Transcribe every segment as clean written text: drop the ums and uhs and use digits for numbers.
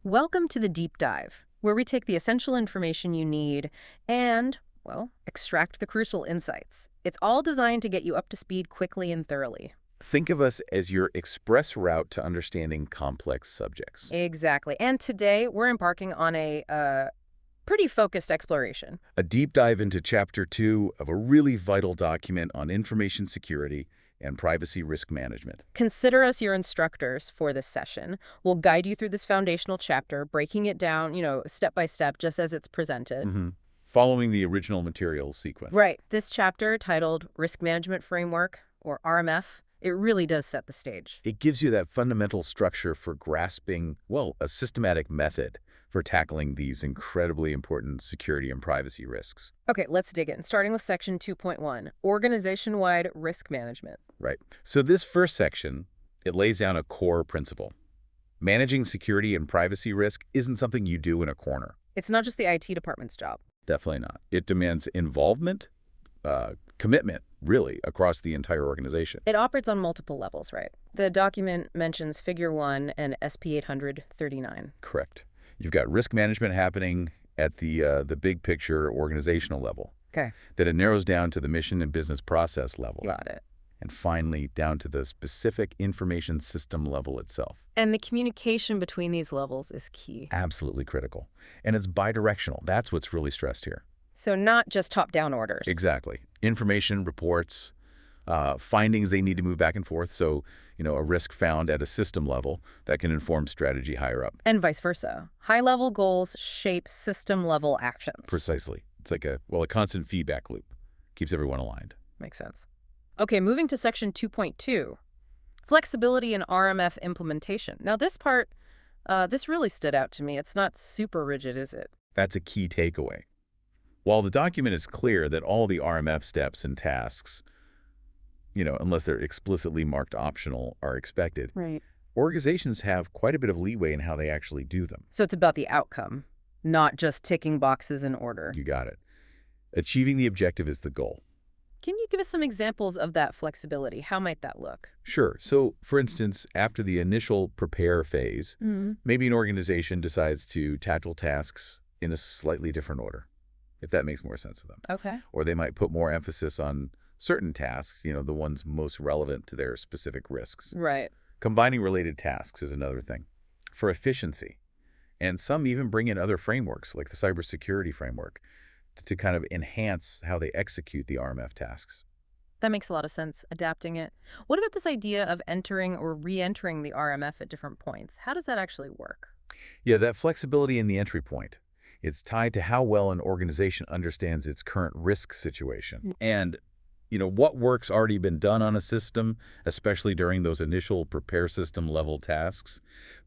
Welcome to the Deep Dive, where we take the essential information you need and, well, extract the crucial insights. It's all designed to get you up to speed quickly and thoroughly. Think of us as your express route to understanding complex subjects. Exactly. And today, we're embarking on a pretty focused exploration. A deep dive into Chapter 2 of a really vital document on information security and privacy risk management. Consider us your instructors for this session. We'll guide you through this foundational chapter, breaking it down, step by step, just as it's presented. Following the original materials sequence. Right. This chapter, titled Risk Management Framework, or RMF, it really does set the stage. It gives you that fundamental structure for grasping, well, a systematic method for tackling these incredibly important security and privacy risks. Okay, let's dig in, starting with Section 2.1, Organization-Wide Risk Management. Right. So this first section, it lays down a core principle. Managing security and privacy risk isn't something you do in a corner. It's not just the IT department's job. Definitely not. It demands involvement, commitment, really, across the entire organization. It operates on multiple levels, right? The document mentions Figure 1 and SP 839. Correct. You've got risk management happening at the big picture organizational level. Okay. Then it narrows down to the mission and business process level. Got it. And finally, down to the specific information system level itself. And the communication between these levels is key. Absolutely critical. And it's bidirectional. That's what's really stressed here. So not just top-down orders. Exactly. Information, reports, findings they need to move back and forth. So, a risk found at a system level that can inform strategy higher up. And vice versa. High-level goals shape system-level actions. Precisely. It's like a constant feedback loop. Keeps everyone aligned. Makes sense. Okay, moving to Section 2.2, Flexibility in RMF Implementation. Now this part, this really stood out to me. It's not super rigid, is it? That's a key takeaway. While the document is clear that all the RMF steps and tasks, unless they're explicitly marked optional, are expected, Right. organizations have quite a bit of leeway in how they actually do them. So it's about the outcome, not just ticking boxes in order. You got it. Achieving the objective is the goal. Can you give us some examples of that flexibility? How might that look? Sure. So, for instance, after the initial prepare phase, maybe an organization decides to tackle tasks in a slightly different order, if that makes more sense to them. Okay. Or they might put more emphasis on certain tasks, the ones most relevant to their specific risks. Right. Combining related tasks is another thing. For efficiency. And some even bring in other frameworks, like the cybersecurity framework, to kind of enhance how they execute the RMF tasks. That makes a lot of sense, adapting it. What about this idea of entering or re-entering the RMF at different points? How does that actually work? Yeah, that flexibility in the entry point. It's tied to how well an organization understands its current risk situation. And, what work's already been done on a system, especially during those initial prepare system level tasks.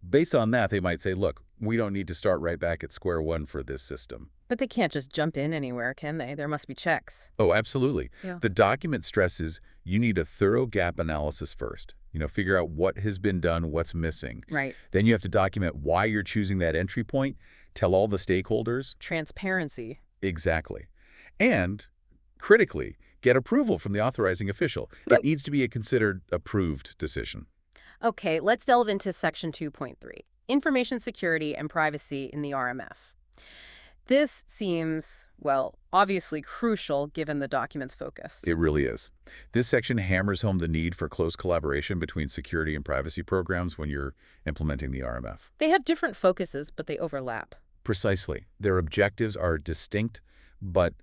Based on that, they might say, look, we don't need to start right back at square one for this system. But they can't just jump in anywhere, can they? There must be checks. Oh, absolutely. Yeah. The document stresses you need a thorough gap analysis first. Figure out what has been done, what's missing. Right. Then you have to document why you're choosing that entry point, tell all the stakeholders. Transparency. Exactly. And, critically, get approval from the authorizing official. It needs to be a considered approved decision. Okay, let's delve into Section 2.3, Information Security and Privacy in the RMF. This seems, well, obviously crucial given the document's focus. It really is. This section hammers home the need for close collaboration between security and privacy programs when you're implementing the RMF. They have different focuses, but they overlap. Precisely. Their objectives are distinct, but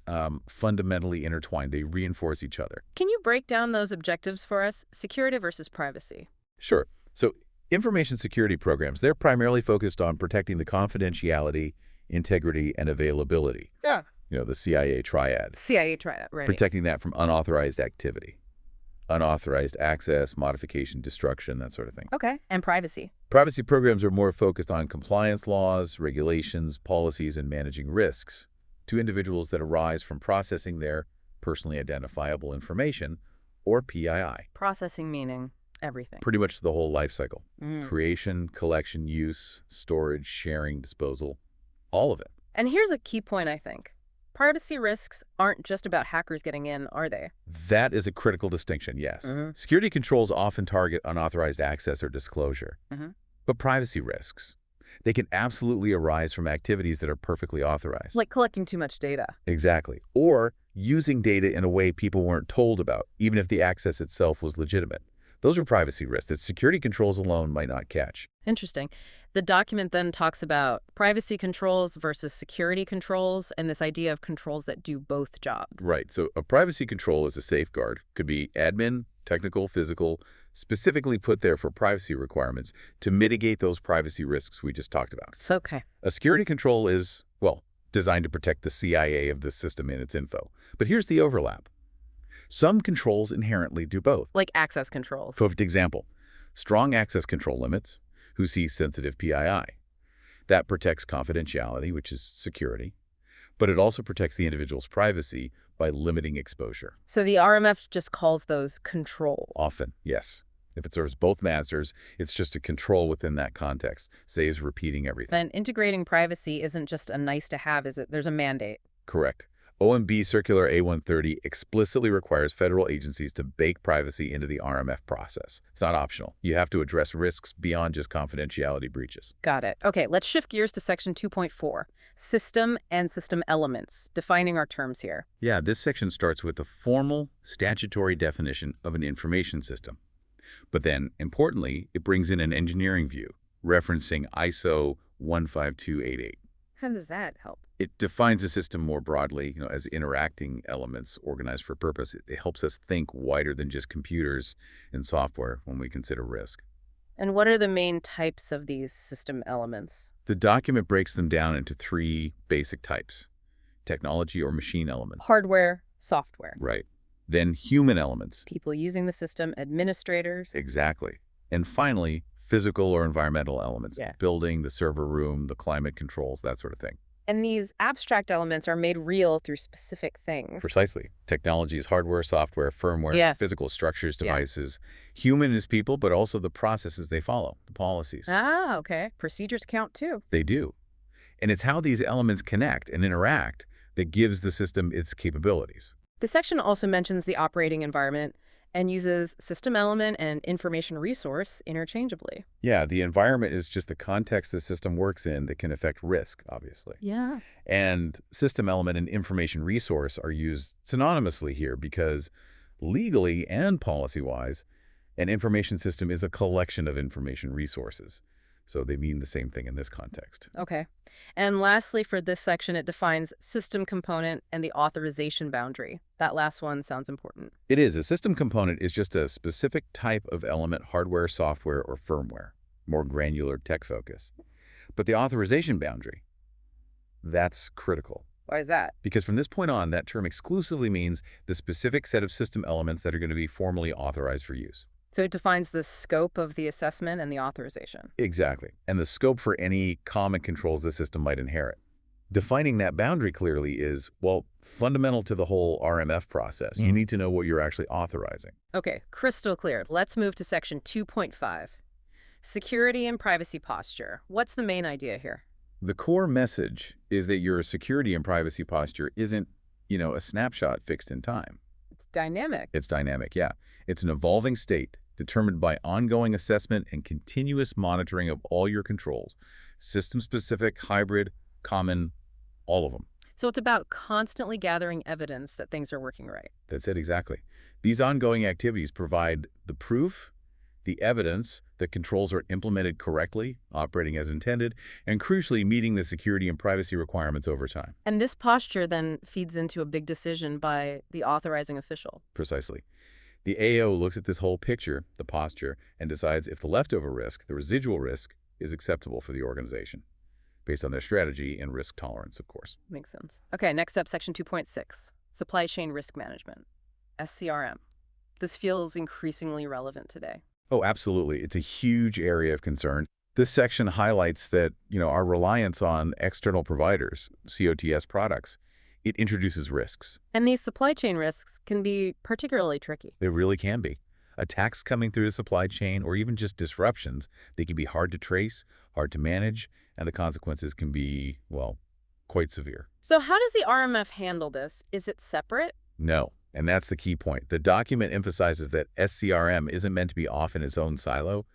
fundamentally intertwined. They reinforce each other. Can you break down those objectives for us? Security versus privacy. Sure. So information security programs, they're primarily focused on protecting the confidentiality, integrity, and availability. Yeah. The CIA triad. CIA triad, right. Protecting that from unauthorized activity. Unauthorized access, modification, destruction, that sort of thing. Okay. And privacy. Privacy programs are more focused on compliance laws, regulations, policies, and managing risks to individuals that arise from processing their personally identifiable information, or PII. Processing meaning everything. Pretty much the whole life cycle. Creation, collection, use, storage, sharing, disposal, all of it. And here's a key point, I think. Privacy risks aren't just about hackers getting in, are they? That is a critical distinction, yes. Security controls often target unauthorized access or disclosure. But privacy risks, They can absolutely arise from activities that are perfectly authorized. Like collecting too much data. Exactly. Or using data in a way people weren't told about, even if the access itself was legitimate. Those are privacy risks that security controls alone might not catch. Interesting. The document then talks about privacy controls versus security controls and this idea of controls that do both jobs. Right. So a privacy control is a safeguard. Could be admin, technical, physical, specifically put there for privacy requirements to mitigate those privacy risks we just talked about. Okay. A security control is, well, designed to protect the CIA of the system and its info. But here's the overlap. Some controls inherently do both. Like access controls. Perfect example. Strong access control limits, who sees sensitive PII. That protects confidentiality, which is security, but it also protects the individual's privacy by limiting exposure. So the RMF just calls those control. Often, yes. If it serves both masters, it's just a control within that context, saves repeating everything. And integrating privacy isn't just a nice to have, is it? There's a mandate. Correct. OMB Circular A130 explicitly requires federal agencies to bake privacy into the RMF process. It's not optional. You have to address risks beyond just confidentiality breaches. Got it. Okay, let's shift gears to section 2.4, system and system elements, defining our terms here. Yeah, this section starts with the formal statutory definition of an information system. But then, importantly, it brings in an engineering view, referencing ISO 15288. How does that help? It defines the system more broadly, as interacting elements organized for purpose. It helps us think wider than just computers and software when we consider risk. And what are the main types of these system elements? The document breaks them down into three basic types: technology or machine elements. Hardware, software. Right. Then human elements. People using the system, administrators. Exactly. And finally, physical or environmental elements. Yeah. Building, the server room, the climate controls, that sort of thing. And these abstract elements are made real through specific things. Precisely. Technology is hardware, software, firmware, Yeah. physical structures, devices. Human is people, but also the processes they follow, the policies. Ah, okay. Procedures count too. They do. And it's how these elements connect and interact that gives the system its capabilities. The section also mentions the operating environment and uses system element and information resource interchangeably. Yeah, the environment is just the context the system works in that can affect risk, obviously. Yeah. And system element and information resource are used synonymously here because legally and policy-wise, an information system is a collection of information resources. So they mean the same thing in this context. Okay. And lastly, for this section, it defines system component and the authorization boundary. That last one sounds important. It is. A system component is just a specific type of element, hardware, software, or firmware, more granular tech focus. But the authorization boundary, that's critical. Why is that? Because from this point on, that term exclusively means the specific set of system elements that are going to be formally authorized for use. So it defines the scope of the assessment and the authorization. Exactly. And the scope for any common controls the system might inherit. Defining that boundary clearly is, well, fundamental to the whole RMF process. You need to know what you're actually authorizing. Okay, crystal clear. Let's move to section 2.5. Security and privacy posture. What's the main idea here? The core message is that your security and privacy posture isn't, a snapshot fixed in time. It's dynamic. It's dynamic, yeah. It's an evolving state determined by ongoing assessment and continuous monitoring of all your controls, system-specific, hybrid, common, all of them. So it's about constantly gathering evidence that things are working right. That's it, exactly. These ongoing activities provide the proof, the evidence that controls are implemented correctly, operating as intended, and crucially meeting the security and privacy requirements over time. And this posture then feeds into a big decision by the authorizing official. Precisely. The AO looks at this whole picture, the posture, and decides if the leftover risk, the residual risk, is acceptable for the organization, based on their strategy and risk tolerance, of course. Makes sense. Okay, next up, section 2.6, supply chain risk management, SCRM. This feels increasingly relevant today. Oh, absolutely. It's a huge area of concern. This section highlights that, our reliance on external providers, COTS products, it introduces risks. And these supply chain risks can be particularly tricky. They really can be. Attacks coming through the supply chain or even just disruptions, they can be hard to trace, hard to manage, and the consequences can be, well, quite severe. So how does the RMF handle this? Is it separate? No, and that's the key point. The document emphasizes that SCRM isn't meant to be off in its own silo.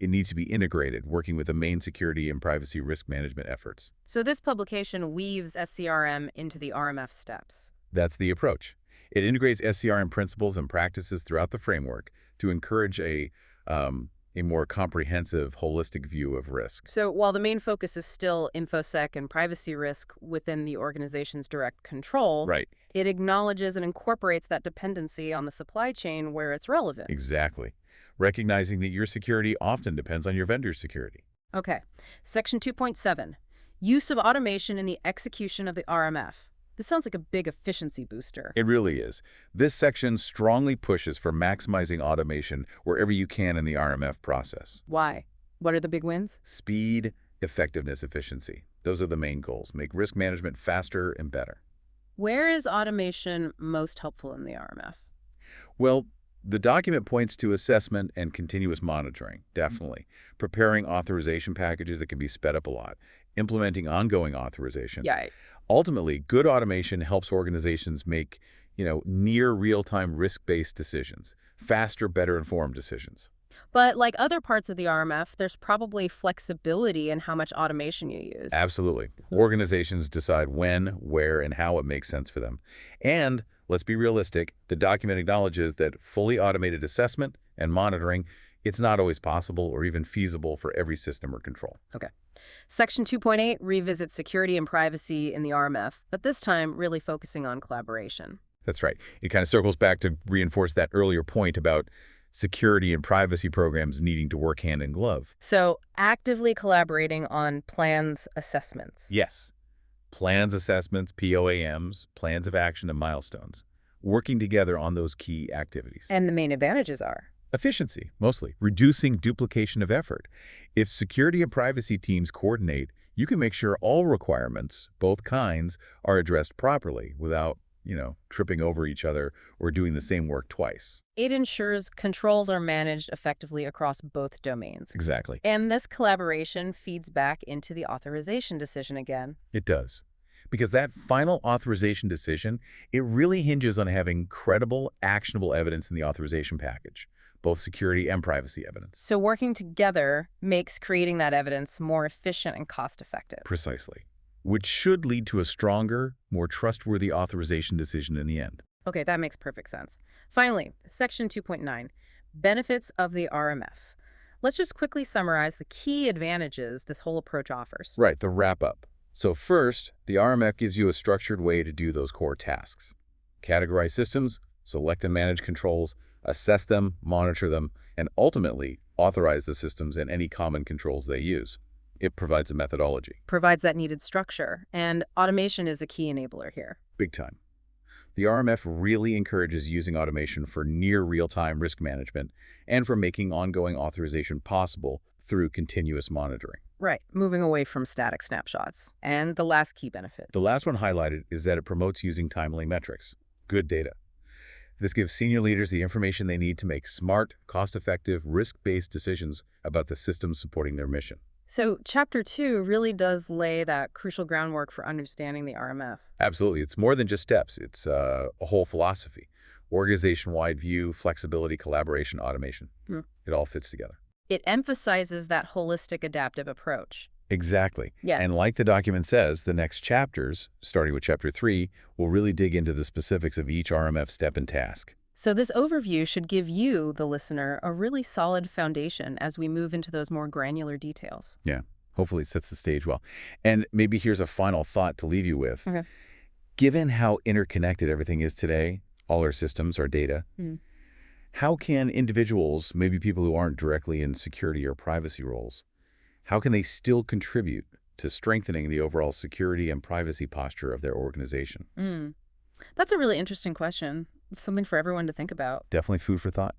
It needs to be integrated, working with the main security and privacy risk management efforts. So this publication weaves SCRM into the RMF steps. That's the approach. It integrates SCRM principles and practices throughout the framework to encourage a more comprehensive, holistic view of risk. So while the main focus is still InfoSec and privacy risk within the organization's direct control, Right. it acknowledges and incorporates that dependency on the supply chain where it's relevant. Exactly. Recognizing that your security often depends on your vendor's security. Okay. Section 2.7, use of automation in the execution of the RMF. This sounds like a big efficiency booster. It really is. This section strongly pushes for maximizing automation wherever you can in the RMF process. Why? What are the big wins? Speed, effectiveness, efficiency. Those are the main goals. Make risk management faster and better. Where is automation most helpful in the RMF? Well, the document points to assessment and continuous monitoring, definitely. Preparing authorization packages that can be sped up a lot. Implementing ongoing authorization. Yeah. Ultimately, good automation helps organizations make, near real-time risk-based decisions. Faster, better informed decisions. But like other parts of the RMF, there's probably flexibility in how much automation you use. Absolutely. Organizations decide when, where, and how it makes sense for them. And let's be realistic, the document acknowledges that fully automated assessment and monitoring, it's not always possible or even feasible for every system or control. Okay. Section 2.8 revisits security and privacy in the RMF, but this time really focusing on collaboration. That's right. It kind of circles back to reinforce that earlier point about security and privacy programs needing to work hand in glove. So actively collaborating on plans assessments. Yes. Plans assessments, POAMs, plans of action, and milestones. Working together on those key activities. And the main advantages are? Efficiency, mostly. Reducing duplication of effort. If security and privacy teams coordinate, you can make sure all requirements, both kinds, are addressed properly without, tripping over each other or doing the same work twice. It ensures controls are managed effectively across both domains. Exactly. And this collaboration feeds back into the authorization decision again. It does. Because that final authorization decision, it really hinges on having credible, actionable evidence in the authorization package, both security and privacy evidence. So working together makes creating that evidence more efficient and cost-effective. Precisely. Which should lead to a stronger, more trustworthy authorization decision in the end. Okay, that makes perfect sense. Finally, Section 2.9, benefits of the RMF. Let's just quickly summarize the key advantages this whole approach offers. Right, the wrap-up. So first, the RMF gives you a structured way to do those core tasks. Categorize systems, select and manage controls, assess them, monitor them, and ultimately authorize the systems and any common controls they use. It provides a methodology. Provides that needed structure, and automation is a key enabler here. Big time. The RMF really encourages using automation for near real-time risk management and for making ongoing authorization possible through continuous monitoring. Right, moving away from static snapshots. And the last key benefit. The last one highlighted is that it promotes using timely metrics, good data. This gives senior leaders the information they need to make smart, cost-effective, risk-based decisions about the systems supporting their mission. So Chapter 2 really does lay that crucial groundwork for understanding the RMF. Absolutely. It's more than just steps. It's a whole philosophy. Organization-wide view, flexibility, collaboration, automation. It all fits together. It emphasizes that holistic adaptive approach. Exactly. Yeah. And like the document says, the next chapters, starting with Chapter 3, will really dig into the specifics of each RMF step and task. So this overview should give you, the listener, a really solid foundation as we move into those more granular details. Yeah. Hopefully it sets the stage well. And maybe here's a final thought to leave you with. Okay. Given how interconnected everything is today, all our systems, our data, how can individuals, maybe people who aren't directly in security or privacy roles, how can they still contribute to strengthening the overall security and privacy posture of their organization? That's a really interesting question. It's something for everyone to think about. Definitely food for thought.